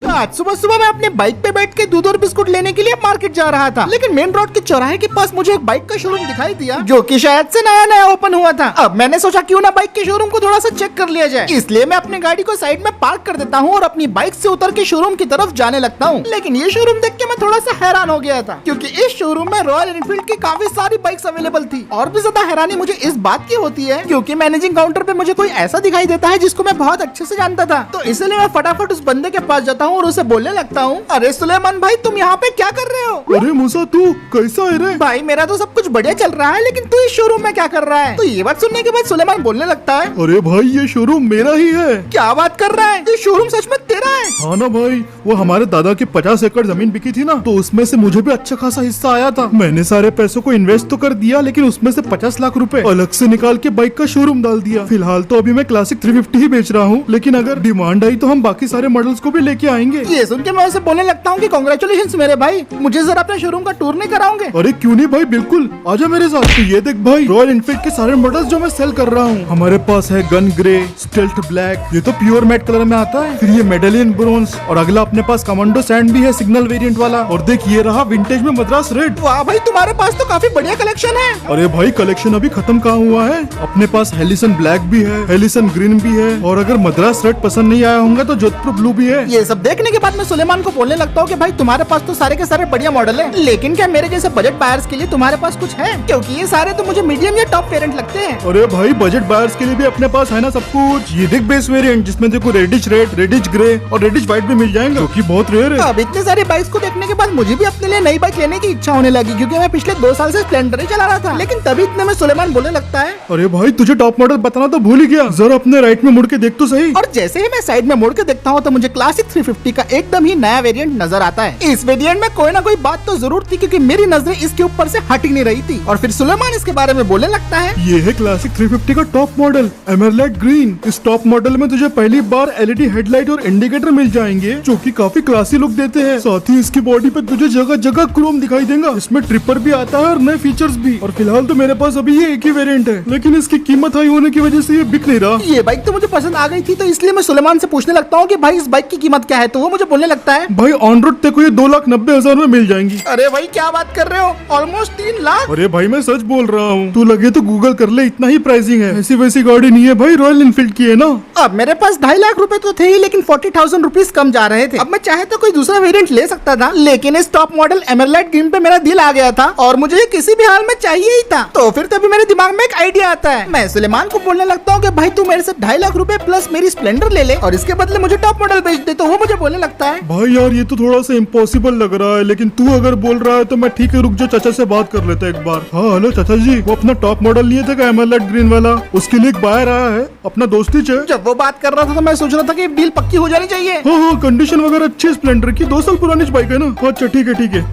तो आज सुबह सुबह मैं अपने बाइक पे बैठ के दूध और बिस्कुट लेने के लिए मार्केट जा रहा था, लेकिन मेन रोड के चौराहे के पास मुझे एक बाइक का शोरूम दिखाई दिया जो कि शायद से नया नया ओपन हुआ था। अब मैंने सोचा क्यों ना बाइक के शोरूम को थोड़ा सा चेक कर लिया जाए, इसलिए मैं अपनी गाड़ी को साइड में पार्क कर देता हूँ और अपनी बाइक से उतर के शोरूम की तरफ जाने लगता हूँ। लेकिन ये शोरूम देख के मैं थोड़ा सा हैरान हो गया था, क्योंकि इस शोरूम में रॉयल एनफील्ड की काफी सारी बाइक्स अवेलेबल थी। और भी ज्यादा हैरानी मुझे इस बात की होती है क्योंकि मैनेजिंग काउंटर पे मुझे कोई ऐसा दिखाई देता है जिसको मैं बहुत अच्छे से जानता था। तो इसलिए मैं फटाफट उस बंदे के पास जाता हूँ और उसे बोलने लगता हूँ, अरे सुलेमान भाई तुम यहाँ पे क्या कर रहे हो? अरे मूसा तू कैसा है रे? भाई मेरा तो सब कुछ बढ़िया चल रहा है, लेकिन तू इस शोरूम में क्या कर रहा है? तो ये बात सुनने के बाद सुलेमान बोलने लगता है, अरे भाई ये शोरूम मेरा ही है। क्या बात कर रहा है? ये शोरूम सच में तेरा है? हाँ ना भाई, वो हमारे दादा की 50 एकड़ जमीन बिकी थी ना, तो उसमें से मुझे भी अच्छा खासा हिस्सा आया था। मैंने सारे पैसों को इन्वेस्ट तो कर दिया, लेकिन उसमें से 50 लाख रुपए अलग से निकाल के बाइक का शोरूम डाल दिया। फिलहाल तो अभी मैं क्लासिक 350 ही बेच रहा हूँ, लेकिन अगर डिमांड आई तो हम बाकी सारे मॉडल्स को भी लेके आएंगे। ये सुन के मैं उसे बोलने लगता हूँ कि कांग्रेचुलेशंस मेरे भाई, मुझे जरा अपने शोरूम का टूर नहीं कराओगे? अरे क्यों नहीं भाई, बिल्कुल आजा मेरे साथ। तो ये देख भाई, रॉयल एनफील्ड के सारे मॉडल्स जो मैं सेल कर रहा हूँ। हमारे पास है गन ग्रे, स्टेल्थ ब्लैक, ये तो प्योर मैट कलर में आता है, फिर ये मेडेलियन ब्रोंज, और अगला अपने पास कमांडो सैंड भी है सिग्नल वेरिएंट वाला, और देख ये रहा विंटेज में मद्रास रेड। वाह भाई तुम्हारे पास तो काफी बढ़िया कलेक्शन है। अरे भाई कलेक्शन अभी खत्म कहाँ हुआ है, अपने पास हेलिसन ब्लैक भी है, हेलिसन ग्रीन भी है, और अगर मद्रास रेड पसंद नहीं आया होगा तो जोधपुर ब्लू भी है। ये सब देखने के बाद मैं सुलेमान को बोलने लगता हूँ कि भाई तुम्हारे पास तो सारे के सारे बढ़िया मॉडल है, लेकिन क्या मेरे जैसे बजट बायर्स के लिए तुम्हारे पास कुछ है? क्योंकि ये सारे तो मुझे मीडियम या टॉप वेरिएंट लगते हैं। अरे भाई बजट बायर्स के लिए भी अपने पास है ना सब कुछ। ये देख बेस वेरिएंट, जिसमें देखो रेडिश रेड, रेडिश ग्रे और रेडिश व्हाइट भी मिल जाएंगे, जो कि बहुत रेयर है। अब इतने सारे बाइक्स को देखने के बाद मुझे भी अपने लिए नई बाइक लेने की इच्छा होने लगी, क्योंकि मैं पिछले 2 साल से स्प्लेंडर ही चला रहा था। लेकिन तभी इतने में सुलेमान बोलने लगता है, अरे भाई तुझे टॉप मॉडल बताना तो भूल ही गया, जरा अपने राइट में मुड़ के देख तो सही। और जैसे ही मैं साइड में मुड़ के देखता हूँ तो मुझे क्लासिक 350 का एकदम ही नया वेरिएंट नजर आता है। इस वेरिएंट में कोई ना कोई बात तो जरूर थी, क्योंकि मेरी नजरें इसके ऊपर से हट ही नहीं रही थी। और फिर सुलेमान इसके बारे में बोलने लगता है, ये है क्लासिक 350 का टॉप मॉडल एमरलैट ग्रीन। इस टॉप मॉडल में तुझे पहली बार एलईडी हेडलाइट और इंडिकेटर मिल जाएंगे, जो कि काफी क्लासी लुक देते हैं। साथ ही इसकी बॉडी पे तुझे जगह जगह क्रोम दिखाई देगा। इसमें ट्रिपर भी आता है और नए फीचर्स भी। और फिलहाल तो मेरे पास अभी ये एक ही वेरिएंट है, लेकिन इसकी कीमत हाई होने की वजह से ये बिक नहीं रहा। ये बाइक तो मुझे पसंद आ गई थी, तो इसलिए मैं सुलेमान से पूछने लगता हूँ कि भाई इस बाइक की कीमत क्या है? तो वो मुझे बोलने लगता है, भाई ऑन रोड तेको ये 2,90,000 में मिल जाएंगी। अरे भाई क्या बात कर रहे हो, ऑलमोस्ट 3 लाख। अरे भाई मैं सच बोल रहा हूँ, तू लगे तो गूगल कर ले, इतना ही प्राइसिंग है। ऐसी वैसी गाड़ी नहीं है भाई, रॉयल एनफील्ड की है ना। अब मेरे पास 2.5 लाख रुपए तो थे ही, लेकिन 40,000 रुपीज कम जा रहे थे। अब मैं चाहे तो कोई दूसरा वेरिएंट ले सकता था, लेकिन इस टॉप मॉडल एमरलैट ग्रीन पे मेरा दिल आ गया था और मुझे ये किसी भी हाल में चाहिए ही था। तो फिर तभी मेरे दिमाग में एक आइडिया आता है। मैं सुलेमान को बोलने लगता हूँ कि भाई तू मेरे से 2.5 लाख रुपए प्लस मेरी स्प्लेंडर ले ले और इसके बदले मुझे टॉप मॉडल बेच दे। तो वो मुझे बोलने लगता है, भाई यार ये तो थोड़ा सा इम्पॉसिबल लग रहा है, लेकिन तू अगर बोल रहा है तो मैं ठीक है, रुक जा चाचा से बात कर लेते एक बार। हाँ हेलो चाचा जी, वो अपना टॉप मॉडल लिए थे एमरलैट ग्रीन वाला, उसके लिए एक बायर आया है, अपना दोस्त ही है। जब वो बात कर रहा था तो मैं सोच रहा था कि डील पक्की हो जानी चाहिए। हाँ, कंडीशन वगैरह अच्छी, स्प्लेंडर की 2 साल पुरानी बाइक है ना। अच्छा ठीक है,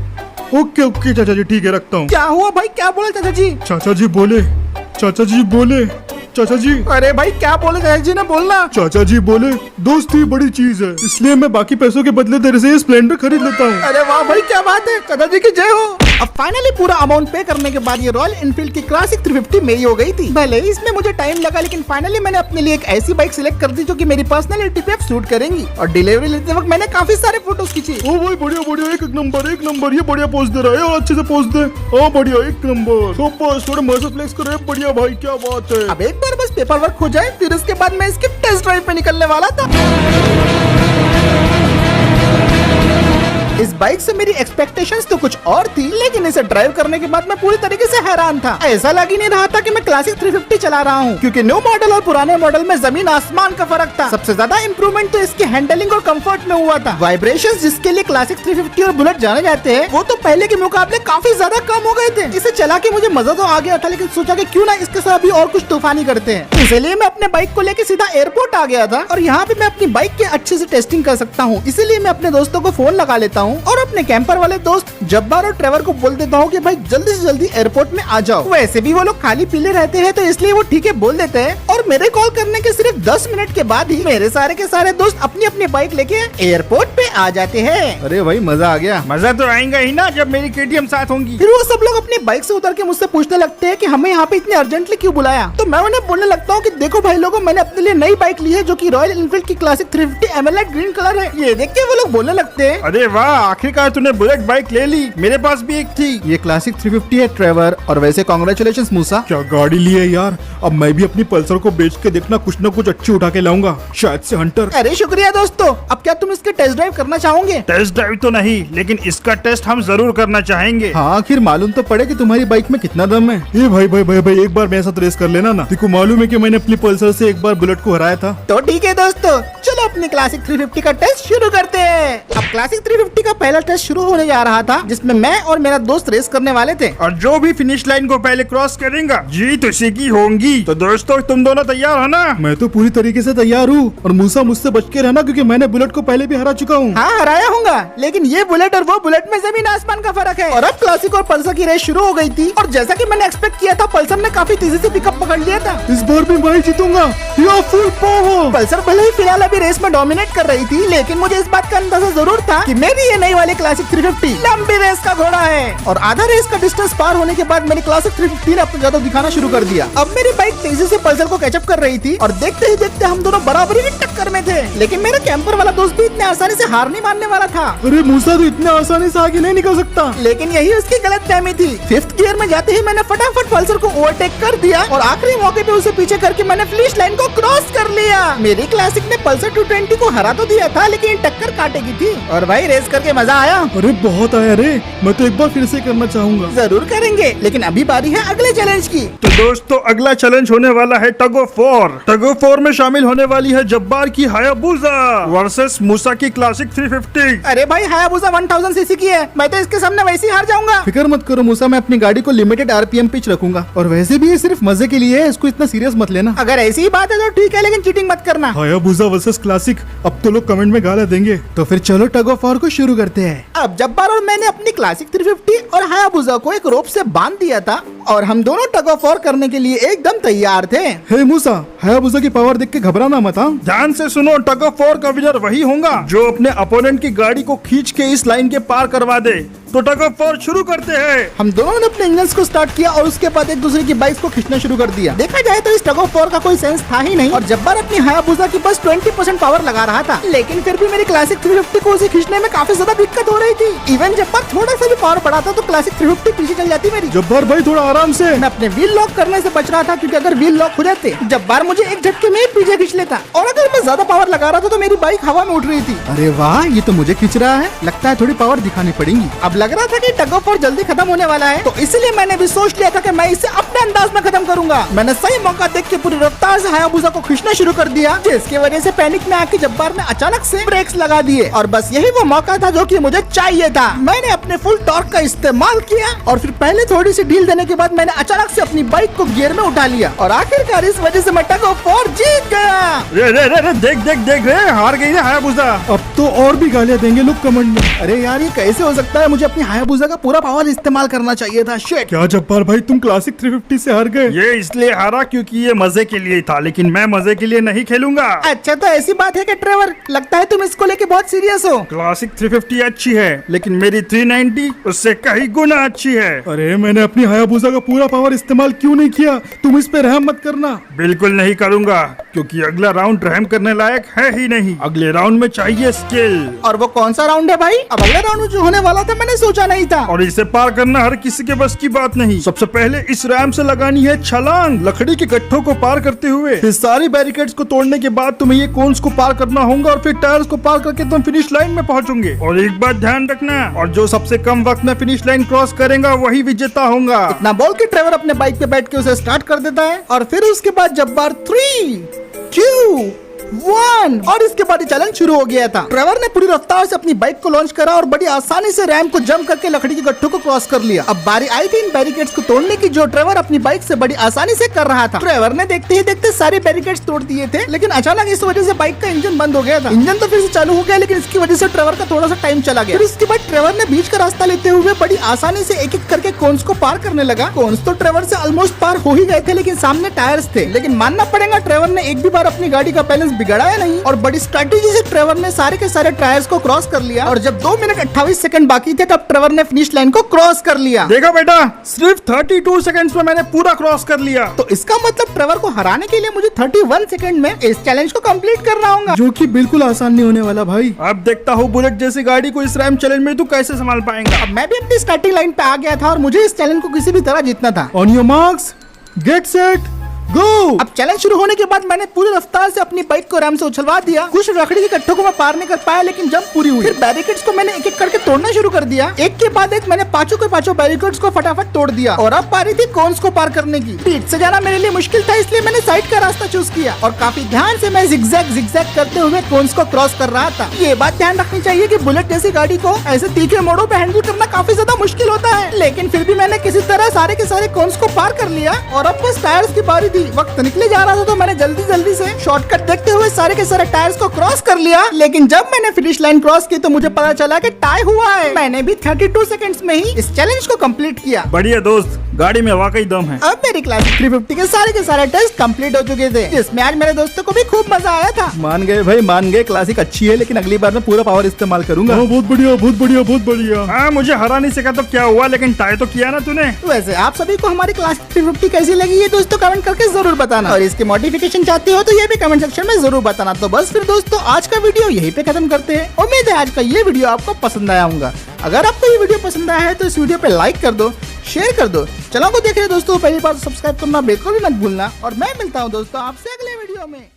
ओके चाचा जी, ठीक है रखता हूँ। क्या हुआ भाई, क्या बोले चाचा जी? चाचा जी बोले चाचा जी। अरे भाई क्या बोले चाचा जी ने? बोलना। चाचा जी बोले दोस्ती बड़ी चीज है, इसलिए मैं बाकी पैसों के बदले तेरे से ये स्प्लेंडर खरीद लेता हूँ। अरे वाह भाई क्या बात है, चाचा जी की जय हो। अब फाइनली पूरा अमाउंट पे करने के बाद ये रॉयल एनफील्ड की क्लासिक 350 मेरी हो गई थी। भले ही इसमें मुझे टाइम लगा, लेकिन फाइनली मैंने अपने लिए एक ऐसी बाइक सिलेक्ट कर दी जो कि मेरी पर्सनैलिटी पे सूट करेंगी। और डिलीवरी लेते वक्त मैंने काफी सारे फोटोज खींचे। ओ भाई बढ़िया, एक नंबर, ये बढ़िया पोज दे रहा है, और अच्छे से पोज दे। ओ बढ़िया, एक नंबर, सुपर, थोड़ा मसल फ्लेक्स करे, बढ़िया भाई क्या बात है। अब एक बार बस पेपर वर्क हो जाए, फिर उसके बाद मैं इसके टेस्ट ड्राइव पे निकलने वाला था। इस बाइक से मेरी एक्सपेक्टेशंस तो कुछ और थी, लेकिन इसे ड्राइव करने के बाद मैं पूरी तरीके से हैरान था। ऐसा लग ही नहीं रहा था कि मैं क्लासिक 350 चला रहा हूँ, क्योंकि न्यू मॉडल और पुराने मॉडल में जमीन आसमान का फर्क था। सबसे ज्यादा इंप्रूवमेंट तो इसके हैंडलिंग और कंफर्ट में हुआ था। वाइब्रेशंस जिसके लिए क्लासिक 350 और बुलेट जाने जाते हैं, वो तो पहले के मुकाबले काफी ज्यादा कम हो गए थे। इसे चला के मुझे मजा तो आ गया था, लेकिन सोचा कि क्यों ना इसके साथ भी और कुछ तूफानी करते हैं। इसलिए मैं अपने बाइक को लेके सीधा एयरपोर्ट आ गया था, और यहाँ पे मैं अपनी बाइक की अच्छे से टेस्टिंग कर सकता हूँ। इसीलिए मैं अपने दोस्तों को फोन लगा लेता हूँ और अपने कैंपर वाले दोस्त जब्बार और ट्रेवर को बोल देता हूँ कि भाई जल्दी से जल्दी एयरपोर्ट में आ जाओ। वैसे भी वो लोग खाली पीले रहते हैं, तो इसलिए वो ठीक है बोल देते हैं। और मेरे कॉल करने के सिर्फ 10 मिनट के बाद ही मेरे सारे के सारे दोस्त अपनी अपनी बाइक लेके एयरपोर्ट पे आ जाते हैं। अरे भाई मजा आ गया। मजा तो आएगा ही ना जब मेरी केटीएम साथ होंगी। फिर वो सब लोग अपनी बाइक से उतर के मुझसे पूछने लगते हैं कि हमें यहाँ पे इतने अर्जेंटली क्यों बुलाया। तो मैं उन्हें बोलने लगता हूँ कि देखो भाई लोगों, मैंने अपने लिए नई बाइक ली है जो कि रॉयल एनफील्ड की क्लासिक 350 एमएलएट ग्रीन कलर है। ये देख के वो लोग बोलने लगते हैं, अरे वाह, आखिरकार तूने बुलेट बाइक ले ली। मेरे पास भी एक थी। ये क्लासिक 350 है ट्रेवर, और वैसे कांग्रेचुलेशंस मूसा। क्या गाड़ी ली है यार। अब मैं भी अपनी पल्सर को बेच के देखना कुछ न कुछ अच्छी उठा के लाऊंगा, शायद से हंटर। अरे शुक्रिया दोस्तों। अब क्या तुम इसके टेस्ट ड्राइव करना चाहोगे? टेस्ट ड्राइव तो नहीं, लेकिन इसका टेस्ट हम जरूर करना चाहेंगे। हाँ, आखिर मालूम तो पड़े कि तुम्हारी बाइक में कितना दम है। ये भाई भाई भाई भाई एक बार मेरे साथ रेस कर लेना ना। देखो मालूम है कि मैंने अपनी पल्सर से एक बार बुलेट को हराया था। तो ठीक है दोस्तों, चलो अपनी क्लासिक 350 का टेस्ट शुरू करते हैं। अब क्लासिक 350 का पहला टेस्ट शुरू होने जा रहा था, जिसमें मैं और मेरा दोस्त रेस करने वाले थे। और जो भी फिनिश लाइन को पहले क्रॉस करेगा जीत उसी की होगी। तो दोस्तों तुम दोनों तैयार हो ना? मैं तो पूरी तरीके से तैयार हूँ, और मूसा मुझसे बच के रहना क्योंकि मैंने बुलेट को पहले भी हरा चुका हूँ। हाँ, हराया हूँगा, लेकिन ये बुलेट और वो बुलेट में जमीन आसमान का फर्क है। और अब क्लासिक और पल्सर की रेस शुरू हो गई थी, और जैसा कि मैंने एक्सपेक्ट किया था, पल्सर ने काफी तेजी से पिकअप पकड़ लिया था। इस बार भी मैं जीतूंगा, या फुल पावर। पल्सर भले ही फिलहाल अभी रेस में डोमिनेट कर रही थी, लेकिन मुझे इस बात का अंदाजा जरूर था कि मेरी ये नई वाली क्लासिक 350 लंबी रेस का घोड़ा है। और आधा रेस का डिस्टेंस पार होने के बाद मेरी क्लासिक 350 ने अपना जादू दिखाना शुरू कर दिया। अब मेरी बाइक तेजी से पल्सर को कैचअप कर रही थी, और देखते ही देखते हम दोनों बराबरी की टक्कर में थे। लेकिन मेरा कैंपर वाला दोस्त भी इतने आसानी से हार नहीं मानने वाला था। अरे मूसा तो इतने आसानी से आगे नहीं निकल सकता। लेकिन यही उसकी गलतफहमी थी। 5th गियर में जाते ही मैंने फटाफट पल्सर को ओवरटेक कर दिया, और आखिरी मौके पे उसे पीछे करके मैंने फिनिश लाइन को क्रॉस कर लिया। मेरी क्लासिक ने पल्सर 220 को हरा तो दिया था, लेकिन टक्कर काटेगी थी। और भाई रेस करके मजा आया। अरे बहुत आया रे, मैं तो एक बार फिर से करना चाहूंगा। जरूर करेंगे, लेकिन अभी बारी है अगले चैलेंज की। तो दोस्तों अगला चैलेंज होने वाला है tug of war. Tug of war में शामिल होने वाली है जब्बार की हायाबुसा वर्सेस मूसा की क्लासिक 350। अरे भाई, हायाबुसा 1000 सीसी की है, मैं तो इसके सामने वैसे ही हार जाऊंगा। फिक्र मत करो मूसा, मैं अपनी गाड़ी को लिमिटेड आरपीएम पिच रखूंगा, और वैसे भी ये सिर्फ मजे के लिए है, इसको इतना सीरियस मत लेना। अगर ऐसी ही बात है तो ठीक है, लेकिन चीटिंग मत करना। हायाबुसा वर्सेस क्लासिक, अब तो लोग कमेंट में गालियां देंगे। तो फिर चलो टग ऑफ वॉर को शुरू करते हैं। अब जब्बार और मैंने अपनी क्लासिक 350 और हायाबुसा को एक रोप से बांध दिया था, और हम दोनों टग ऑफ वॉर करने के लिए एकदम तैयार थे। हे मूसा, हायाबुसा की पावर देख के घबराना मत। हाँ, ध्यान से सुनो, टग ऑफ वॉर का विनर वही होगा जो अपने अपोनेंट की गाड़ी को खींच के इस लाइन के पार करवा दे। तो टग ऑफ वॉर शुरू करते हैं। हम दोनों ने अपने इंजन को स्टार्ट किया, और उसके बाद एक दूसरे की बाइक को खींचना शुरू कर दिया। देखा जाए तो इस टग ऑफ वॉर का कोई सेंस था ही नहीं, और जब्बार अपनी हायाबुसा की बस 20% पावर लगा रहा था। लेकिन फिर भी मेरी क्लासिक 350 को उसे खींचने में काफी ज्यादा दिक्कत हो रही थी। इवन जब्बार थोड़ा सा भी पावर बढ़ाता तो क्लासिक 350 पीछे चल जाती मेरी। जब्बार भाई थोड़ा आराम से। मैं अपने व्हील लॉक करने से बच रहा था, क्योंकि अगर व्हील लॉक हो जाते जब्बार मुझे एक झटके में ही पीछे खींच लेता, और अगर मैं ज्यादा पावर लगा रहा था तो मेरी बाइक हवा में उठ रही थी। अरे वाह, ये तो मुझे खींच रहा है, लगता है थोड़ी पावर दिखानी पड़ेगी। अब लग रहा था कि टग ऑफ वॉर जल्दी खत्म होने वाला है, तो इसलिए मैंने भी सोच लिया था कि मैं इसे अपने अंदाज में खत्म करूंगा। मैंने सही मौका देख के पूरी रफ्तार से हायाबुसा को खींचना शुरू कर दिया, जिसकी वजह से पैनिक में आके जब्बार ने अचानक से ब्रेक्स लगा दिए। और बस यही वो मौका था जो कि मुझे चाहिए था। मैंने अपने फुल टॉर्क का इस्तेमाल किया, और फिर पहले थोड़ी सी ढील देने के बाद मैंने अचानक से अपनी बाइक को गियर में उठा लिया, और आखिरकार इस वजह से मैं टग ऑफ वॉर जीत गया। रे रे रे रे, देख देख देख रे, हार गई ना हायाबुसा। अब तो और भी गालियां देंगे लोग कमेंट में। अरे यार, ये कैसे हो सकता है? मुझे अपनी हायाबुसा का पूरा पावर इस्तेमाल करना चाहिए था। शिट। क्या जब्बार भाई, तुम क्लासिक 350 से हार गए? ये इसलिए हारा क्योंकि ये मजे के लिए था, लेकिन मैं मजे के लिए नहीं खेलूंगा। अच्छा, तो ऐसी बात है कि ट्रेवर, लगता है तुम इसको लेके बहुत सीरियस हो। क्लासिक 350 अच्छी है, लेकिन मेरी 390 उससे कहीं गुना अच्छी है। अरे मैंने अपनी हायाबुसा का पूरा पावर इस्तेमाल क्यों नहीं किया? तुम इस पे रहम मत करना। बिल्कुल नहीं करूंगा, क्योंकि अगला राउंड रहम करने लायक है ही नहीं। अगले राउंड में चाहिए स्किल। और वो कौन सा राउंड है भाई? अब अगला राउंड जो होने वाला था मैंने सोचा नहीं था। और इसे पार करना हर किसी के बस की बात नहीं। सबसे पहले इस रैम से लगानी है छलांग, लकड़ी के गट्ठों को पार करते हुए। फिर सारी बैरिकेड्स को तोड़ने के बाद तुम्हें ये कोन्स को पार करना होगा, और फिर टायर्स को पार करके तुम फिनिश लाइन में पहुंचोगे। और एक बात ध्यान रखना, और जो सबसे कम वक्त में फिनिश लाइन क्रॉस करेगा वही विजेता होगा। इतना बोल के ट्रेवर अपने बाइक पे बैठ के उसे स्टार्ट कर देता है, और फिर उसके बाद जब्बार 3, 2, 1 और इसके बाद चैलेंज शुरू हो गया था। ट्रेवर ने पूरी रफ्तार से अपनी बाइक को लॉन्च करा और बड़ी आसानी से रैंप को जंप करके लकड़ी के गट्ठों को क्रॉस कर लिया। अब बारी आई थी इन बैरिकेड्स को तोड़ने की, जो ट्रेवर अपनी बाइक से बड़ी आसानी से कर रहा था। ट्रेवर ने देखते ही देखते सारे बैरिकेड्स तोड़ दिए थे, लेकिन अचानक इस वजह से बाइक का इंजन बंद हो गया था। इंजन तो फिर से चालू हो गया, लेकिन इसकी वजह से ट्रेवर का थोड़ा सा टाइम चला गया। फिर इसके बाद ट्रेवर ने बीच का रास्ता लेते हुए बड़ी आसानी से एक एक करके कोन्स को पार करने लगा। कोन्स तो ट्रेवर से ऑलमोस्ट पार हो ही गए थे, लेकिन सामने टायर्स थे। लेकिन मानना पड़ेगा ट्रेवर ने एक भी बार अपनी गाड़ी का बैलेंस बिगड़ाया नहीं और बड़ी स्ट्रेटेजी से ट्रेवर ने सारे के सारे टायर्स को क्रॉस कर लिया। और जब 2 मिनट 28 सेकंड बाकी थे तब ट्रेवर ने फिनिश लाइन को क्रॉस कर लिया। देखा बेटा, सिर्फ 32 सेकंड्स में मैंने पूरा क्रॉस कर लिया। तो इसका मतलब ट्रेवर को हराने के लिए मुझे 31 सेकंड में इस चैलेंज को कंप्लीट करना होगा, जो कि बिल्कुल आसान नहीं होने वाला भाई। अब देखता हूँ बुलेट जैसी गाड़ी को इस रैम चैलेंज में तू कैसे संभाल पाएगा। अब मैं भी अपनी स्टार्टिंग लाइन पे आ गया था और मुझे इस चैलेंज को किसी भी तरह जीतना था। On your marks, get set, go. अब चैलेंज शुरू होने के बाद मैंने पूरी रफ्तार से अपनी बाइक को रैम से उछलवा दिया। कुछ लकड़ी के गट्ठों को मैं पार नहीं कर पाया, लेकिन जंप पूरी हुई। फिर बैरिकेड्स को मैंने एक एक करके तोड़ना शुरू कर दिया। एक के बाद एक मैंने पांचों के पांचों बैरिकेड्स को फटाफट तोड़ दिया और अब पारी थी कोन्स को पार करने की। बीच से जाना मेरे लिए मुश्किल था, इसलिए मैंने साइड का रास्ता चूज किया और काफी ध्यान से मैं जिगजैग करते हुए कोन्स को क्रॉस कर रहा था। ये बात ध्यान रखनी चाहिए कि बुलेट जैसी गाड़ी को ऐसे तीखे मोड़ों पे हैंडल करना काफी ज्यादा मुश्किल होता है, लेकिन फिर भी मैंने किसी तरह सारे के सारे कोन्स को पार कर लिया और अब बस टायर्स की बारी थी। वक्त निकले जा रहा था तो मैंने जल्दी से शॉर्टकट देखते हुए सारे के सारे टायर्स को क्रॉस कर लिया। लेकिन जब मैंने फिनिश लाइन क्रॉस की तो मुझे पता चला कि टाई हुआ है। मैंने भी 32 सेकंड्स में ही इस चैलेंज को कंप्लीट किया। बढ़िया दोस्त, गाड़ी में वाकई दम है। अब मेरी क्लासिक 350 के सारे टेस्ट कंप्लीट हो चुके थे, जिसमें आज मेरे दोस्तों को भी खूब मजा आया था। मान गए भाई, मान गए। क्लासिक अच्छी है, लेकिन अगली बार मैं पूरा पावर इस्तेमाल करूंगा। बहुत बढ़िया, बहुत बढ़िया, बहुत बढ़िया। हाँ, मुझे हरा नहीं सका तो क्या हुआ, लेकिन टाई तो किया ना तूने। वैसे आप सभी को हमारी क्लासिक 350 कैसी लगी ये दोस्तों कमेंट करके जरूर बताना, और इसके मॉडिफिकेशन चाहते हो तो ये भी कमेंट सेक्शन में जरूर बताना। तो बस फिर दोस्तों आज का वीडियो यहीं पे खत्म करते हैं। उम्मीद है आज का ये वीडियो आपको पसंद आया होगा। अगर आपको ये वीडियो पसंद आया है तो इस वीडियो पे लाइक कर दो, शेयर कर दो। चैनल को देख रहे दोस्तों पहली बार सब्सक्राइब करना बिल्कुल भी मत भूलना, और मैं मिलता हूँ दोस्तों आपसे अगले वीडियो में।